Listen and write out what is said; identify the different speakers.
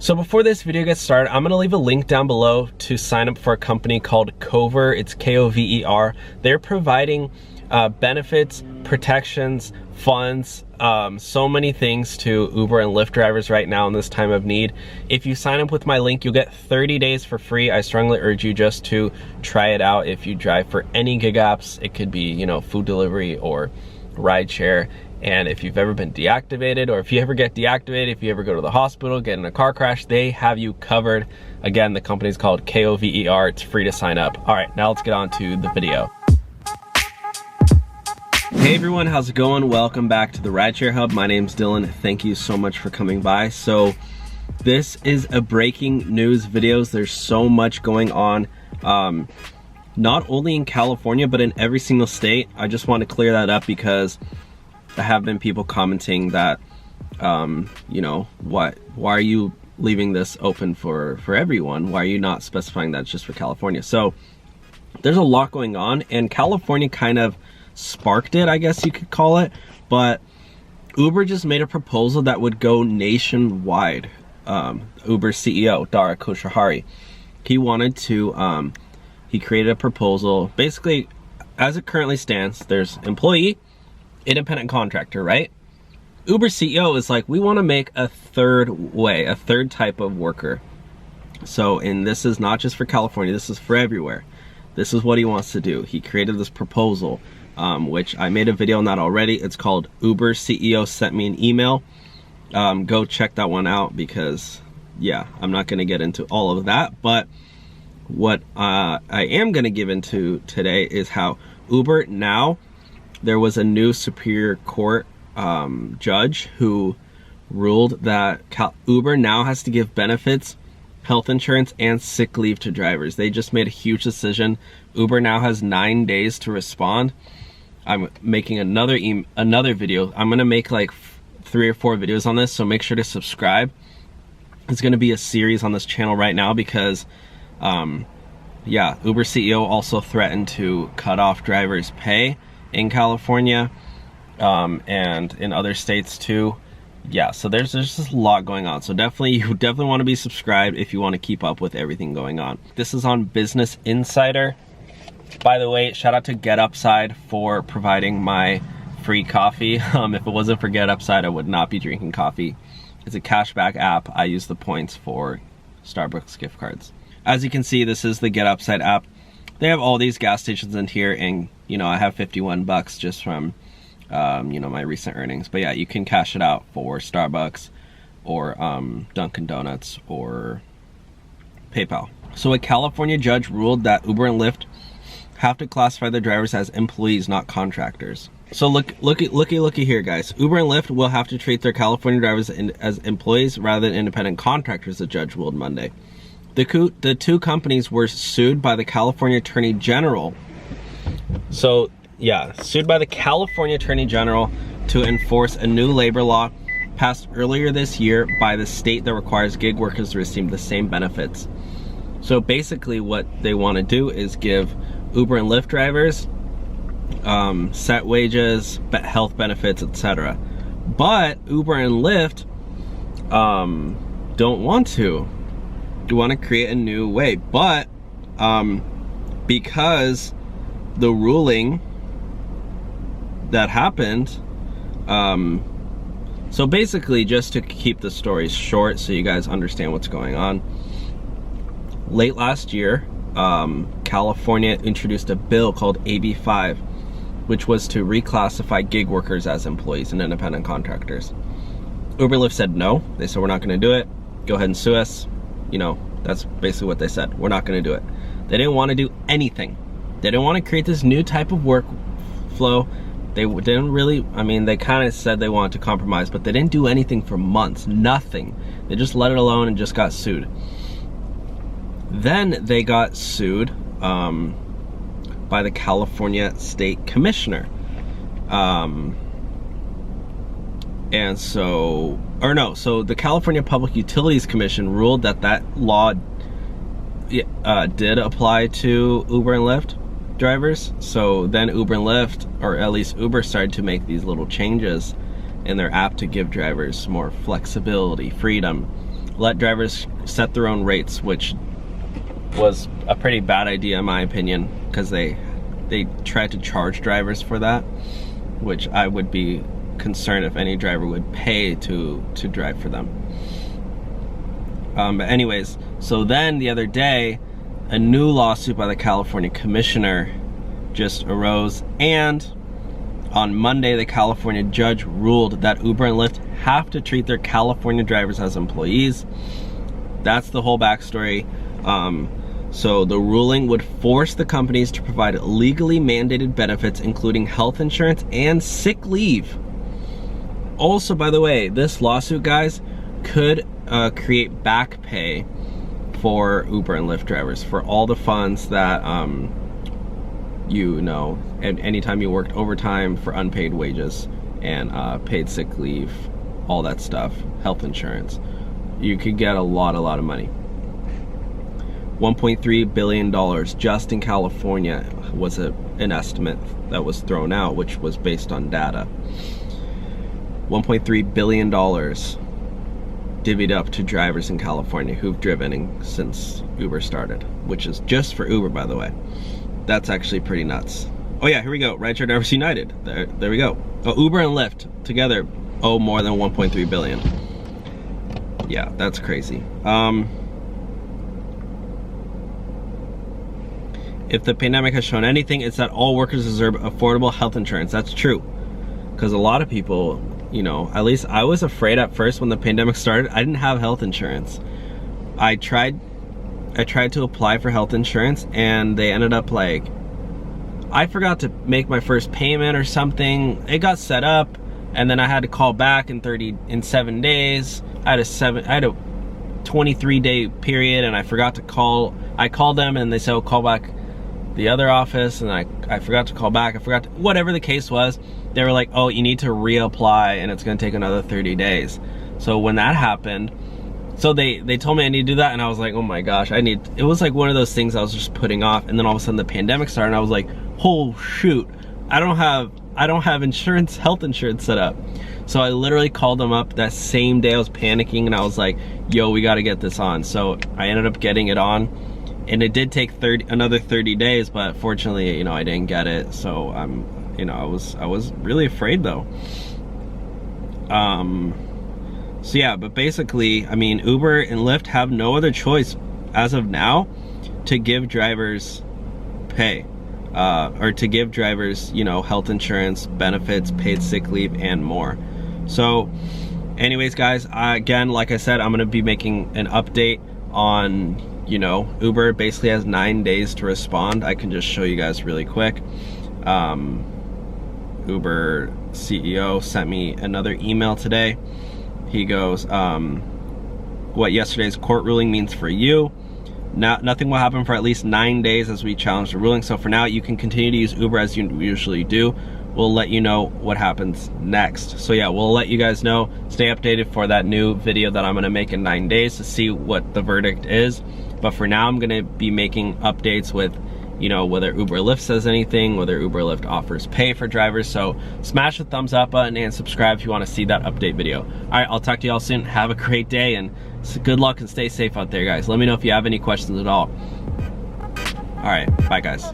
Speaker 1: So before this video gets started, I'm gonna leave a link down below to sign up for a company called Cover. It's K-O-V-E-R. They're providing benefits, protections, funds, so many things to Uber and Lyft drivers right now in this time of need. If you sign up with my link, you'll get 30 days for free. I strongly urge you just to try it out. If you drive for any gig apps, it could be, you know, food delivery or rideshare. And if you've ever been deactivated, or if you ever get deactivated, if you ever go to the hospital, get in a car crash, they have you covered. Again, the company's called K-O-V-E-R. It's free to sign up. All right, now let's get on to the video. Hey everyone, how's it going? Welcome back to the Rideshare Hub. My name's Dylan. Thank you so much for coming by. So this is a breaking news video. There's so much going on, not only in California, but in every single state. I just want to clear that up because there have been people commenting that, you know, why are you leaving this open for everyone? Why are you not specifying that it's just for California? So there's a lot going on, and California kind of sparked it, I guess you could call it. But Uber just made a proposal that would go nationwide. Uber CEO Dara Khosrowshahi, he wanted to, he created a proposal. Basically, as it currently stands, there's employee, independent contractor, right? Uber CEO is like, we want to make a third way, a third type of worker. So, and this is not just for California, this is for everywhere. This is what he wants to do. He created this proposal, which I made a video on that already. It's called Uber CEO Sent Me an Email. Go check that one out because, yeah, I'm not going to get into all of that. But what I am going to give into today is how Uber now, there was a new Superior Court judge who ruled that Uber now has to give benefits, health insurance, and sick leave to drivers. They just made a huge decision. Uber now has 9 days to respond. I'm making another video. I'm gonna make like 3 or 4 videos on this, so make sure to subscribe. It's gonna be a series on this channel right now because, yeah, Uber CEO also threatened to cut off drivers' pay in California, and in other states too. Yeah, so there's just a lot going on. So you definitely want to be subscribed if you want to keep up with everything going on. This is on Business Insider. By the way, shout out to GetUpside for providing my free coffee. If it wasn't for GetUpside, I would not be drinking coffee. It's a cashback app. I use the points for Starbucks gift cards. As you can see, this is the GetUpside app. They have all these gas stations in here, and you know, I have 51 bucks just from, you know, my recent earnings. But yeah, you can cash it out for Starbucks or Dunkin' Donuts or PayPal. So a California judge ruled that Uber and Lyft have to classify their drivers as employees, not contractors. So looky here, guys. Uber and Lyft will have to treat their California drivers as employees rather than independent contractors, the judge ruled Monday. The two companies were sued by the California Attorney General. So yeah, sued by the California Attorney General to enforce a new labor law passed earlier this year by the state that requires gig workers to receive the same benefits. So basically what they want to do is give Uber and Lyft drivers set wages, health benefits, etc. But Uber and Lyft don't want to. You want to create a new way, but because the ruling that happened, so basically, just to keep the story short so you guys understand what's going on, late last year, California introduced a bill called AB 5, which was to reclassify gig workers as employees and independent contractors. Uber and Lyft said no. They said, we're not going to do it. Go ahead and sue us. You know, that's basically what they said. We're not going to do it. They didn't want to do anything. They didn't want to create this new type of workflow. They didn't really, I mean, they kind of said they wanted to compromise, but they didn't do anything for months, nothing. They just let it alone and just got sued. Then they got sued by the California State Commissioner. And so, or no, so the California Public Utilities Commission ruled that that law did apply to Uber and Lyft drivers. So then Uber and Lyft, or at least Uber, started to make these little changes in their app to give drivers more flexibility, freedom, let drivers set their own rates, which was a pretty bad idea in my opinion, because they tried to charge drivers for that, which I would be concerned if any driver would pay to drive for them. But anyways, so then the other day, a new lawsuit by the California commissioner just arose, and on Monday, the California judge ruled that Uber and Lyft have to treat their California drivers as employees. That's the whole backstory. So the ruling would force the companies to provide legally mandated benefits, including health insurance and sick leave. Also, by the way, this lawsuit, guys, could create back pay for Uber and Lyft drivers for all the funds that, you know, and anytime you worked overtime for unpaid wages and paid sick leave, all that stuff, health insurance, you could get a lot of money. $1.3 billion just in California was an estimate that was thrown out, which was based on data. $1.3 billion divvied up to drivers in California who've driven since Uber started, which is just for Uber, by the way. That's actually pretty nuts. Oh yeah, here we go. Rideshare Drivers United. There we go. Oh, Uber and Lyft together owe more than 1.3 billion. Yeah, that's crazy. If the pandemic has shown anything, it's that all workers deserve affordable health insurance. That's true. Because a lot of people, you know, at least I was afraid at first when the pandemic started. I didn't have health insurance. I tried to apply for health insurance, and they ended up like, I forgot to make my first payment or something. It got set up, and then I had to call back in 7 days. I had a 23-day period, and I forgot to call. I called them, and they said, oh, call back the other office, and I forgot to call back. Whatever the case was, they were like, oh, you need to reapply, and it's gonna take another 30 days. So when that happened, so they told me I need to do that, and I was like, oh my gosh, it was like one of those things I was just putting off, and then all of a sudden the pandemic started, and I was like, oh shoot, I don't have insurance, health insurance set up. So I literally called them up that same day. I was panicking, and I was like, yo, we gotta get this on. So I ended up getting it on, and it did take another 30 days, but fortunately, you know, I didn't get it. So you know, I was really afraid though. So yeah, but basically, I mean, Uber and Lyft have no other choice as of now to give drivers pay, or to give drivers, you know, health insurance, benefits, paid sick leave, and more. So anyways, guys, again, like I said, I'm gonna be making an update on, you know, Uber basically has 9 days to respond. I can just show you guys really quick. Uber CEO sent me another email today. He goes, what yesterday's court ruling means for you. Nothing will happen for at least 9 days as we challenge the ruling. So for now, you can continue to use Uber as you usually do. We'll let you know what happens next. So yeah, we'll let you guys know. Stay updated for that new video that I'm gonna make in 9 days to see what the verdict is. But for now, I'm gonna be making updates with, you know, whether Uber or Lyft says anything, whether Uber or Lyft offers pay for drivers. So smash the thumbs up button and subscribe if you want to see that update video. All right, I'll talk to y'all soon. Have a great day, and good luck and stay safe out there, guys. Let me know if you have any questions at all. All right, bye, guys.